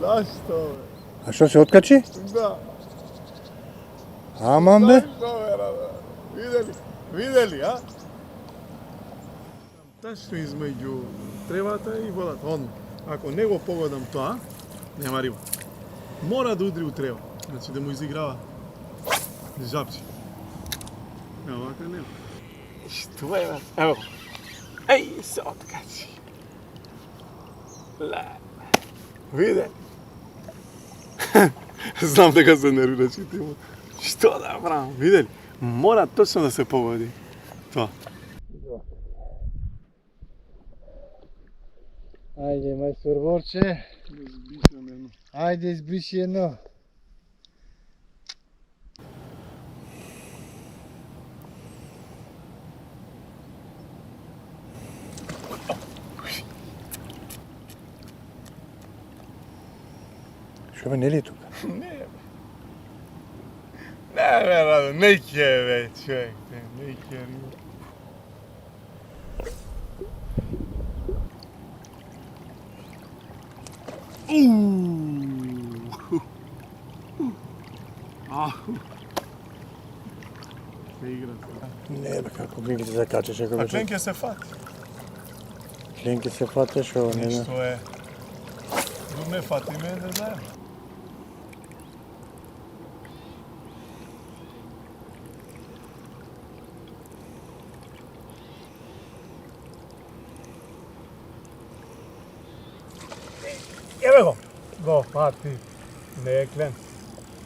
Зашто, бе? А што се откачи? Да. Аман бе? Зашто, бе? Видели, а? Тачно измеѓу тревата и водата. Он, ако не го погодам тоа, нема риба. Мора да удри у трева. Значи да му изиграва жабче. Ево, вака нема. Што е, бе? Ево. Еј, се откачи. Ле. Виде? Знам дека се нервира читимо. Што да правам, видели? Мора точно да се погоди. Тоа. Ајде, мајстор Борче. Избишам едно. Ајде, избриши едно. Што бе, нели е тука? Не, Радо, не ќе бе, човек, не ќе риба. Се игра сега. Не бе, како би ги се закачаш, ако А бе. клен ќе се фати. Кленки се фате, шо не знам. Што е? Док не фатиме, не знаем. Еве го. Го фати. Не е клен.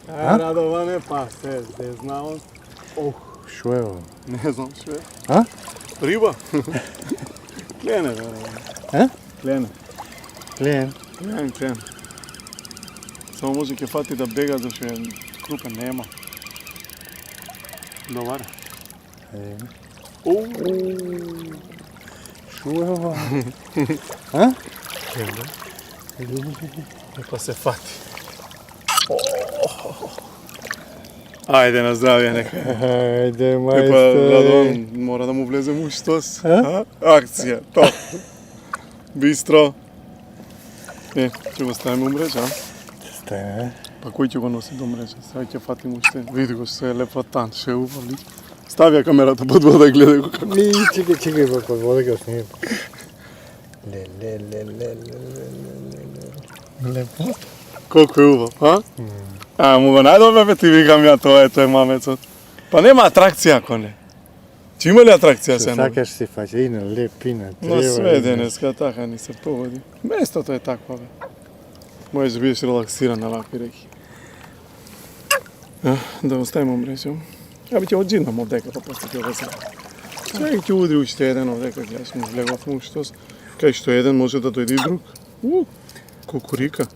А? Радова не пасе, не знам. Ох, Шо е ово? не знам што е. А? Риба. Клене, бе. А? Клене. Клен. Клен. Само може ќе фати да бега зашто е крупен, нема. Добар. Е, Оу. шо е ово? А? Нека се фати. Ајде на здравје нека. Ајде, Епа, мајстор. Радон, мора да му влезем у штос. А? Акција, топ. Бистро. Ќе го ставиме у мрежа, а? Стајме, Па кој ќе го носи до мрежа? Сега ќе фатим уште. Види го што е лепотан, што е убав. Ставија камерата под вода и гледај го како. Ми, чекай, под вода ќе снимам. Ле. Лепо. Колку е убав, а? А, му го најдобе, бе, ти викам ја, тоа е мамецот. Па нема атракција ако не. Чи има ли атракција Што се? сакаш си фаќа, и на лепина, Но трева. све денеска така ни се погоди. Местото е такво, бе. Можеш да бидеш релаксиран на вакви реки. Да оставимо мрежа. Аби ќе оджинам овдека, па после ќе го зрам. Човек ќе удри уште еден овдека, јас му влегов му штос. Кај што еден може да дојде и друг. Кукурика.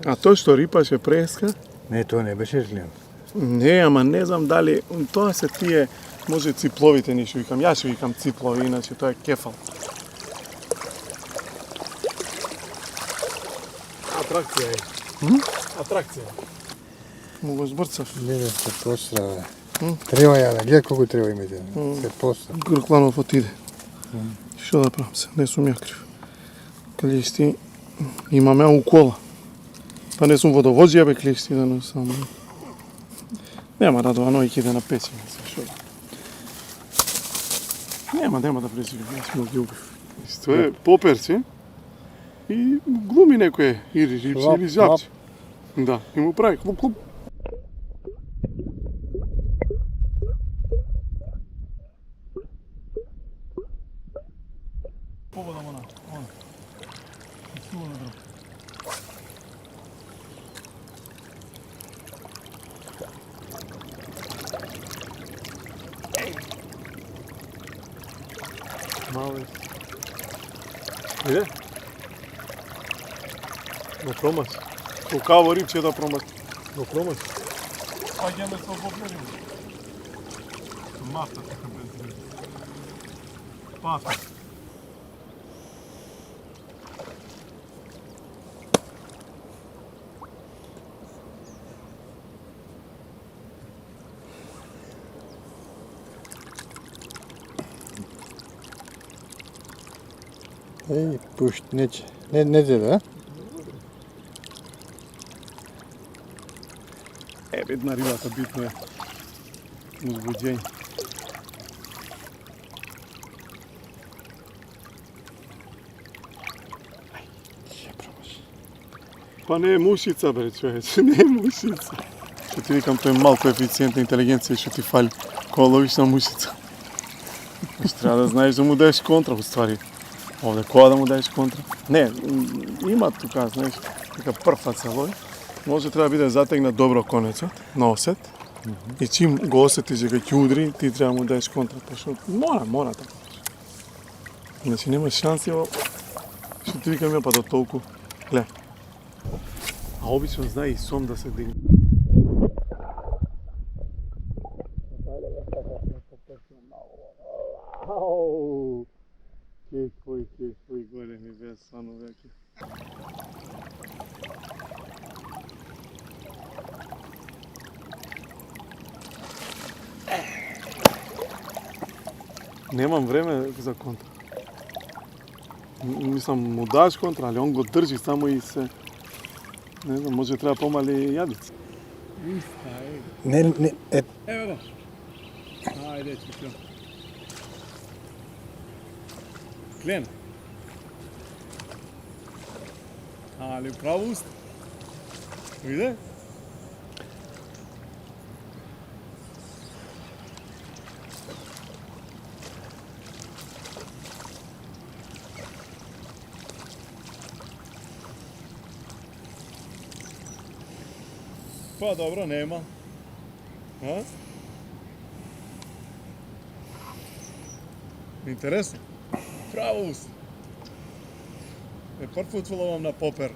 А тој што рипаше преска? Не, тоа не беше жлен. Не, ама не знам дали, тоа се тие, може ципловите ни што викам, јас што викам циплови, иначе тоа е кефал. Атракција е. Атракција. Му го збрцав. Не, се посра, бе. Трева ја, гледа колку трева имате. Се посра. Гркланов отиде. Што да правам се, не сум ја крив. Клишти, имаме укола. Па не сум водовозија, бе, клишти, да не сам. Нема Радовано и иде на печење, што да. Нема да презивам, јас му ги убив. Тоа е поперце и глуми некој или рипси или жабче. Да, и му прави клуп. Погодам она. Мали. Иде? Го промач. Колкаво рибче да промач. Го промач. Паѓаме со воблери. Мафта така без. Пафа. Ej, pušt, neće. Ne zede, a? Бедна рибата, битно е узбуđenje. Па не е мушица, бре, човече, не е мушица. Што ти викам, тој е мал коефициент на интелигенција што ти фали, која ловиш на мушица. Што треба да знаеш да му даеш контра, уствари. Овде која да му даеш контра? Не, има тука, знаеш, така прфат се лови. Може треба да биде затегнат добро конецот, на осет. И чим го осетиш дека ќе удри, ти треба да му даеш контра, пошто мора така. Значи нема шанси, што ти викам ја па до толку. Гле. А обично знае и сом да се дигне. Кој големи беа свано веќе. Немам време за контра. Мислам, му даш контра, али он го држи само и се... Не знам, може треба помали јадици. Ne, Evo ga. Ajde, čučo. Klen. Ali pravo usta. Vide? Pa dobro, nema. A? Интересно. Право уст. Прв пат ловам на попер.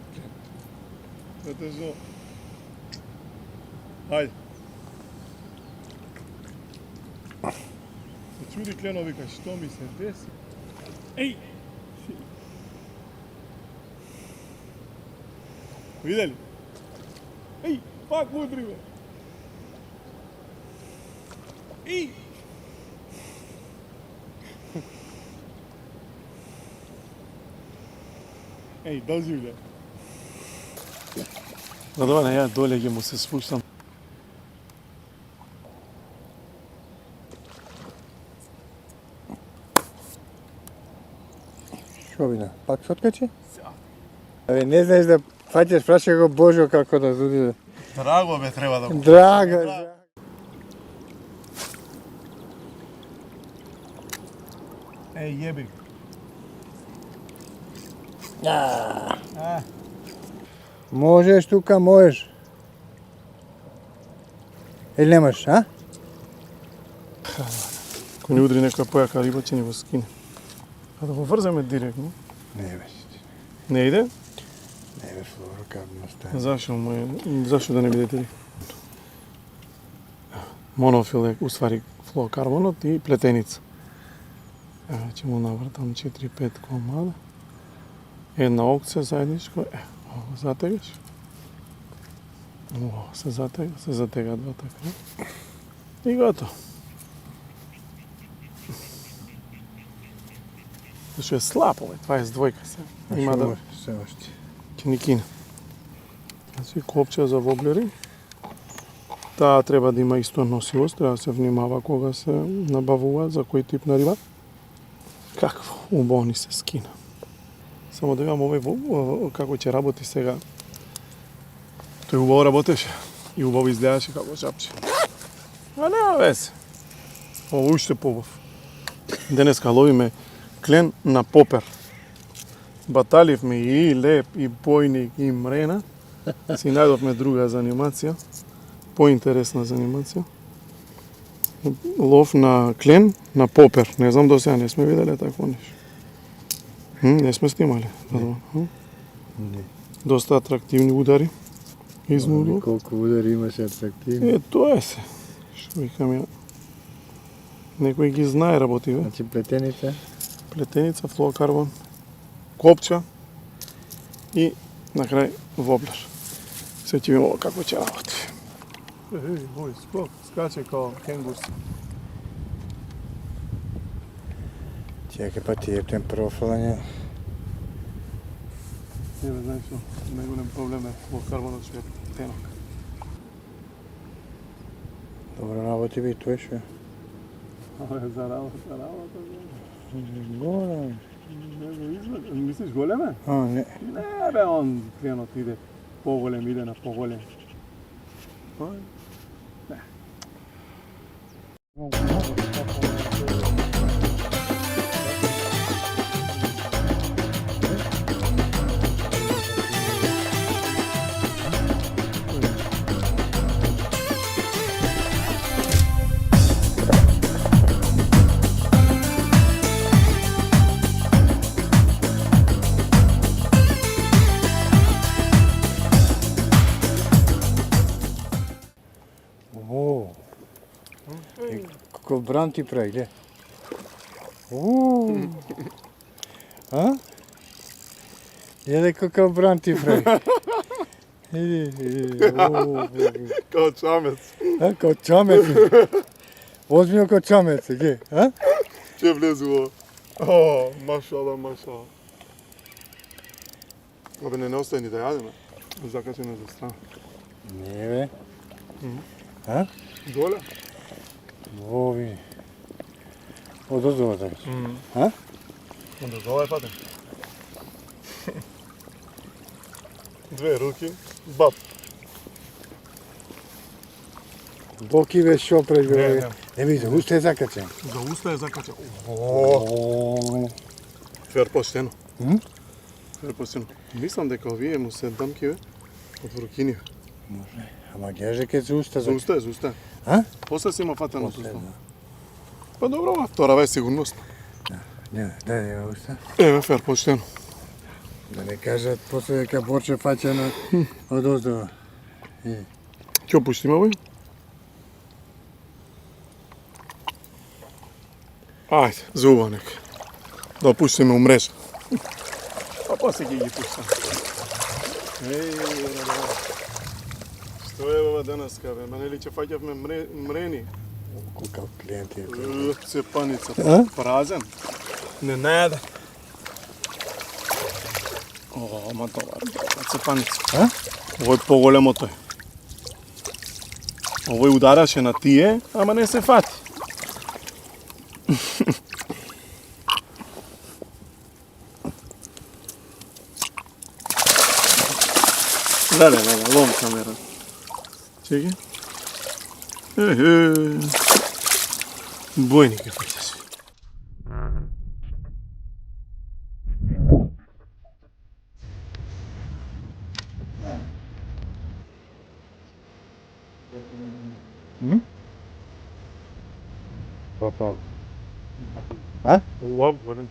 Затоа што... Хајде. Се чуди Клено, вика, што ми се деси? Еј! Видели? Еј! Пак мудри, бе! Еј! Еј, дози, бе! Радоване, ја доле ќе му се спуштам. Што вина? Пак се откачи? Абе, не знаеш да фаќаш, праша го Божо како да зуди. Драго бе треба да го... Драга. Еј, јеби. Можеш тука, можеш. Или немаш, а? Ако ни удри некоја појака риба, ќе ни го скине. А да го врземе директно. Не бе. Не иде? Не бе, флуорокарбон остане. Зашо да не биде директно? Монофил е, уствари, флуорокарбонот и плетеница. Ево, ќе му навртам 4-5 комада. Една окција заедничко, ово затегаш. Ово се затега двата крај. И готово. Зашто е слаб овој, 22-ка се. Има да... Се още. Ќе ни кине. Значи, копче за воблери. Таа треба да има исто носивост, треба да се внимава кога се набавува за кој тип на риба. Какво убаво ни се скина. Само да видам овој како ќе работи сега. Тој убаво работеше и убаво изгледаше како жапче. А нема везе. Ово уште побав. Денеска ловиме клен на попер. Баталивме и леп, и бојник, и мрена. Си најдовме друга занимација, поинтересна занимација. Лов на клен на попер. Не знам до сега не сме виделе такво нешто. Не сме снимале. Не. Доста атрактивни удари. Изнуду. Колку удари имаше атрактивни. Тоа е се. Што викам ја. Некој ги знае работи, бе. Значи плетеница. Плетеница, флуорокарбон, копча и на крај воблер. Се ќе видимо како ќе работи. Ој, скок, скаче као кенгур. Чекай па ти ептен профилање. Не, знаеш што, најголем проблем е во карбонот што е тенок. Добро работи би, тоа што е. Ова е за работа. Голем. Не го изгледа. Мислиш голем е? Не. Не бе, он клиенот иде поголем, иде на поголем. Како бран ти прави, гледа. А? Гледа како бран ти прави. Као чамец. Како чамец. Озбилно како чамец, гледа. Ќе влезу ово. О, машала. Абе, не остај ни да јадеме. Закачеме за страна. Не бе. А? Доле? Ови. Одозова така. А? Одозова е патен. Две руки, баб. Боки бе шо пред Не, бе. не. Не би, за уста е закачен. За уста е закачен. О. Фер поштено. М? Фер поштено. Мислам дека овие му се дамки бе од рукини. Може. Ама гледаш дека е за уста За уста е. А? После си има фатено со После, уста. да. Па добро, ова втора ве сигурност. Не, дај уста. Еве фер поштено. Да не кажат после дека Борче фаќено од оздова. Ќе опуштиме овој? Ајде, за убаво нека. Да опуштиме у мрежа. А после ќе ги пуштам. Што е ова денеска, бе? Мене ли ќе фаќавме мрени? Кукав клиенти. Цепаница, А? празен. Не најаде. О, ама добар, цепаница. А? Овој поголемото е. Овој удараше на тие, ама не се фати. Леле, лом камера. Чеки. Бојник е фаќаш. Папа. А? Лав, барен.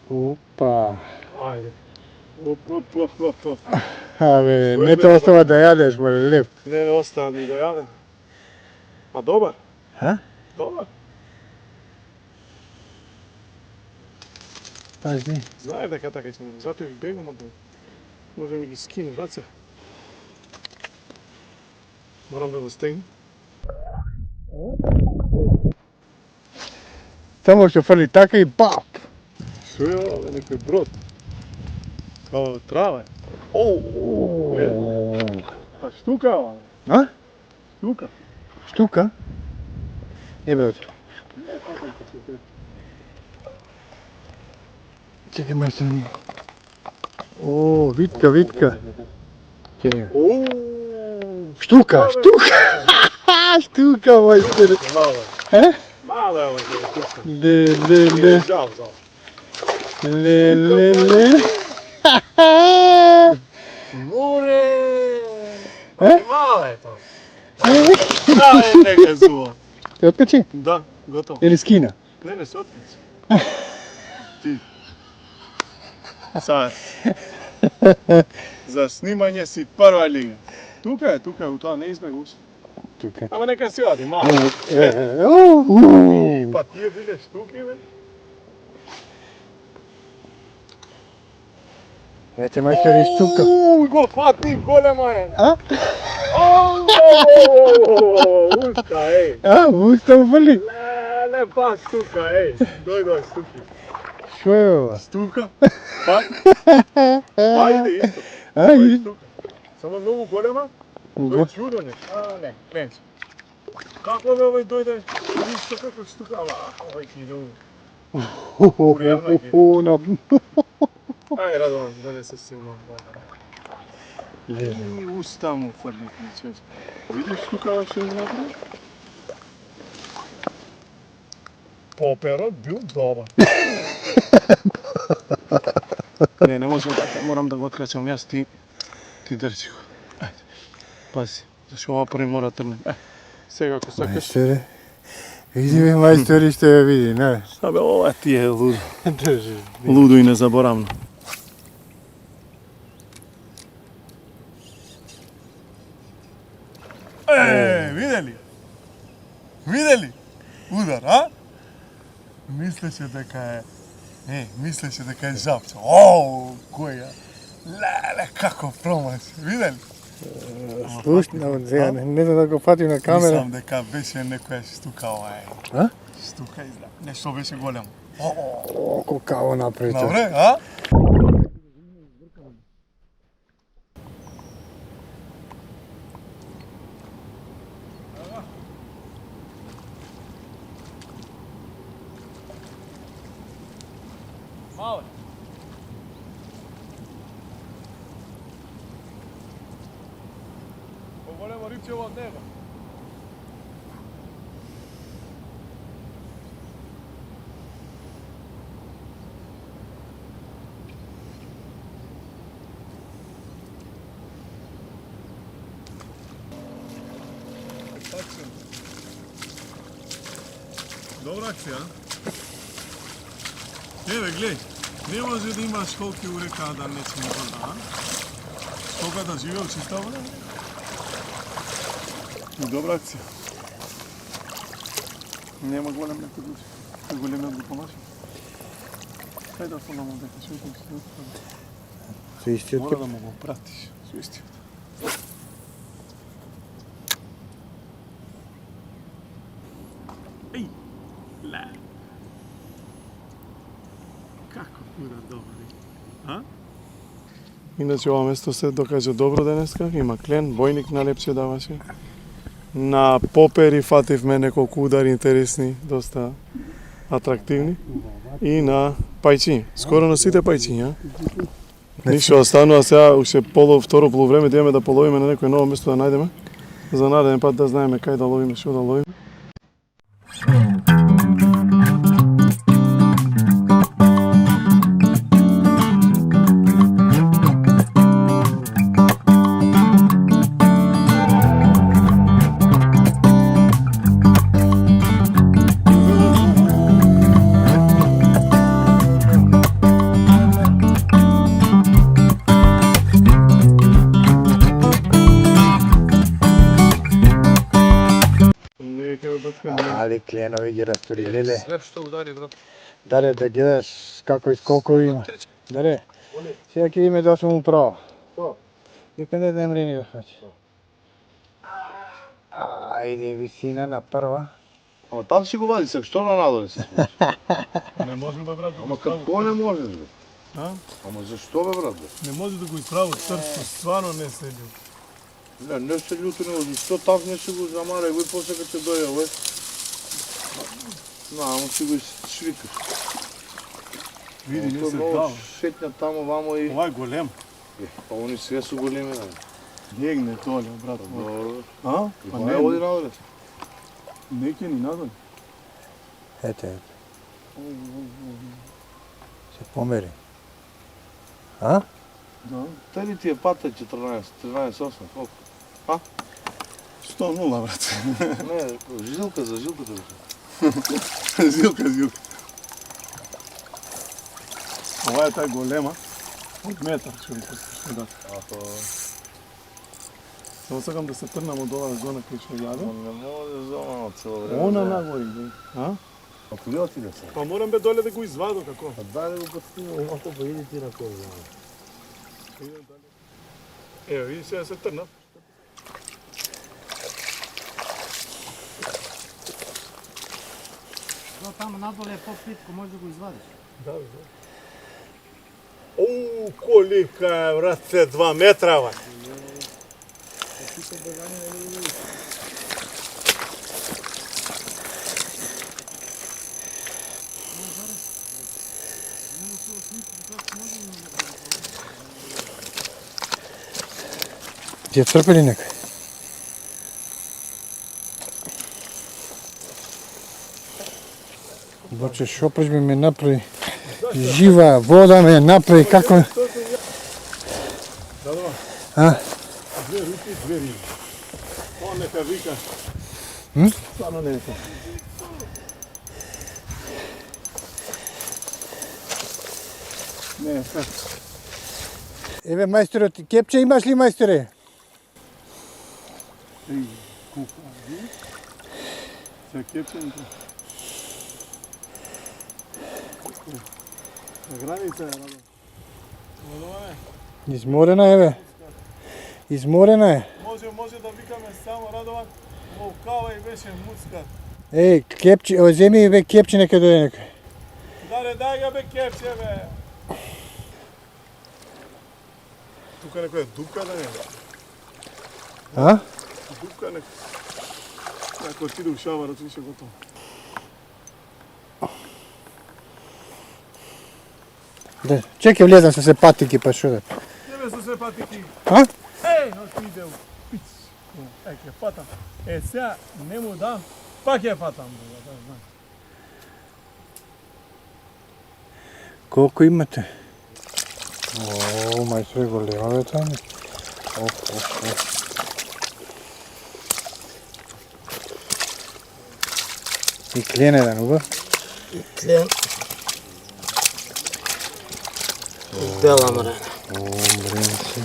Опа. Ајде. Оп. Абе, не те остава да јадеш, бе, леп. Не остава ни да јадем. А добар? А? Добар. Пазни. Знаеш дека така ќе затоа ги бегам од него. Може ми ги скинем раце. Морам да го стегнем. Само што фрли така и бап. Што е ова, некој брод? Као трава е. А штука ова? А? Штука. Штука? Ебе, оти. Чекай, мајстор. О, витка. Чекай. Штука. Штука, мајстор. Е? Мало е ова штука. Ле. Жал. Ле. Море! Е? Мало е тоа. Да, е нека зуо. Те откачи? Да, готово. Или скина? Не, се открици. Ти. Сад. За снимање си прва лига. Тука е, у тоа не избега уште. Тука. Ама нека си оди, мало. Па тие биле штуки, бе. Ете, мајстор, и штука. Го фати, голема е. А? Уста, еј. А, уста му фрли? Не, па стука, дојдој стуки. Шо е ова? Стука? Па? Ајде исто. Стука. Само многу голема? Тој чудо не. Не, кренч. Како бе овој дојде? Исто како стука, овој ти долу. Ај, Радован, да не се силно. И уста му фрли, човек. Видиш стукава што е направи? Поперот бил добар. Не може така, морам да го откачам јас, ти држи го. Ајде, пази, зашо ова први мора трне. Сега ако сакаш. Мајсторе, види ме мајстори што ја види, не? Абе, ова ти е лудо. Држи. Лудо и незаборавно. Видели? Видели? Удар, а? Мислеше дека е жапче. Оу, која? Леле, како промаши, видели? Слушно, сега не знам да го фатим на камера. Мислам дека беше некоја штука ова е. А? Штука изда. Нешто беше големо. О, колкаво напред. Добре, а? Мале. Поголемо рибчево од него. Добра акција, еве, глеј, не може да имаш колки у река да не си вода, а? Колка да живее чиста вода? И добра акција. Нема голем некој души. Кој големиот го помаши? Кај да фонамам дека што ќе се Со истиот мора да му го пратиш, со истиот. Еј, ле. Како кура добри, а? Иначе ова место се докаже добро денеска, има клен, бојник на Лепче даваше. На попери фативме неколку удари интересни, доста атрактивни. И на пајчиња, скоро на сите пајчиња. Ништо останува сега, уште второ полувреме да имаме да половиме на некој ново место да најдеме. За нареден пат да знаеме кај да ловиме, што да ловиме. Али кленови ги растурилеле. Све што удари, брат. Даре, да гледаш како и колко има. Даре, сега ќе име да сум управо. Дека не дем рени да фачи. Ајде, висина на прва. Ама там си го вади се, што на надоле се случи? Не може да брат. Ама како не можеш, бе? А? Ама зашто, бе, брат, бе? Не може да го исправи срцето, стварно не се љу. Не се љуто, не зашто там не се го замара и после кога ќе дојде, бе? Ама си го швикаш. Види, не се много дава. шетња тамо, вамо и... Ова е голем. Па они сега су големи, бе. Бегне толе, брат. Добро. А? Па не оди надоле. Не ќе ни надоле. Ете, ете. Се помери. А? Да. Дали ти е пата 14, 13-8, колко? 100-0, брат. Не, жилка за жилката, бе. Жилка. Ова е тај голема. Од метар што ви пуштиш да. Само сакам да се трнам од оваа зона кој што јаде. Не може зона цело време. Она нагоре, бе. А? А куди отиде се? Па морам бе доле да го извадам како. Па дај го подстигнал, малко па иди ти на кој зона. Ево, види сега се трнав. Само надоле е по-плитко, може да го извадиш. Да, да. Колика е, брате, 2 метра, бе. Ќе црпи ли некој? Боче, шоприч би ме направи жива, вода ме направи, како... Да, да. А? 2 руки, 2 риби. Он нека вика. Стварно не е тоа. Не е тоа. Еве, мајсторот, кепче имаш ли, мајсторе? Ей, кука, види? Сега кепченко. На граница е, Радо. Радоване. Изморена е, бе. Изморена е. Може да викаме само Радован. Волкава и беше муцка. Еј, кепче, земи бе кепче нека дојде некој. Даре, дай га бе кепче, бе. Тука некоја дупка да не е. А? Дупка некоја. Ако отиде у шаварот, више готово. Да, чекай влезам со се патики, па шо да. Не бе со се патики. А? Отиде у пич. Ќе фатам. Сега не му дам, пак ќе фатам. Да знам. Колку имате? О, мајсторе, голема бе тamo. И клен еден, уба? Клен. Бела мрена. О, мрен си.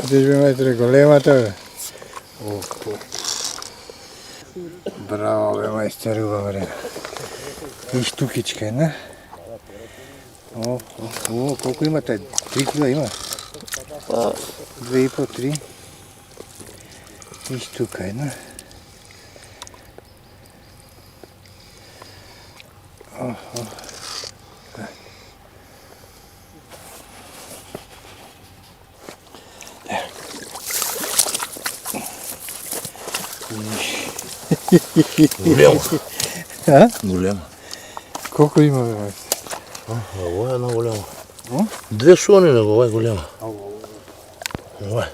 Видиш бе, мајсторе, големата бе. Браво бе, мајсторе, уба мрена. И штукичка една. О, колку имате? 3 кила има? 2,5, 3. И штука една. Голема. А? Голема. Колку има бе, мајсторе? Ова е една голема. 2 сони него, ова е голема. Ова е.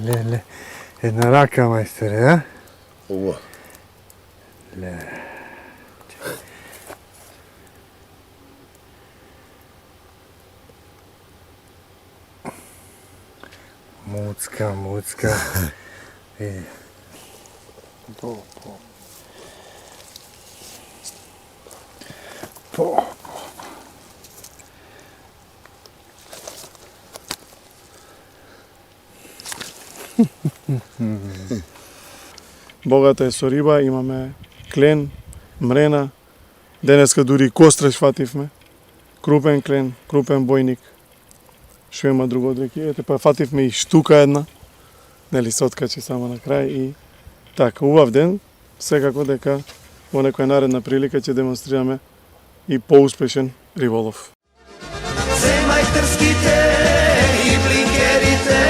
Ле. Една рака, мајсторе, а? Ова. Ле. Муцка. По. Богата е со риба, имаме клен, мрена. Денеска дури костреш фативме. Крупен клен, крупен бојник. Што има друго од рекијата, па фативме и штука една. Нели се откачи само на крај и така, убав ден. Секако дека во некоја наредна прилика ќе демонстрираме и поуспешен риболов. Земај трските и блинкерите,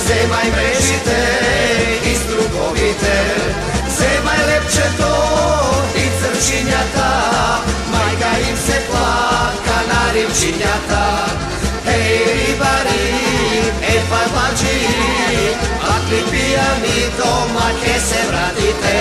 земај мрежите и струговите, земај лепчето и црчињата, мајка им се плака на римчињата. Еј рибари, еј парлачи, акли пијани дома ке се вратите.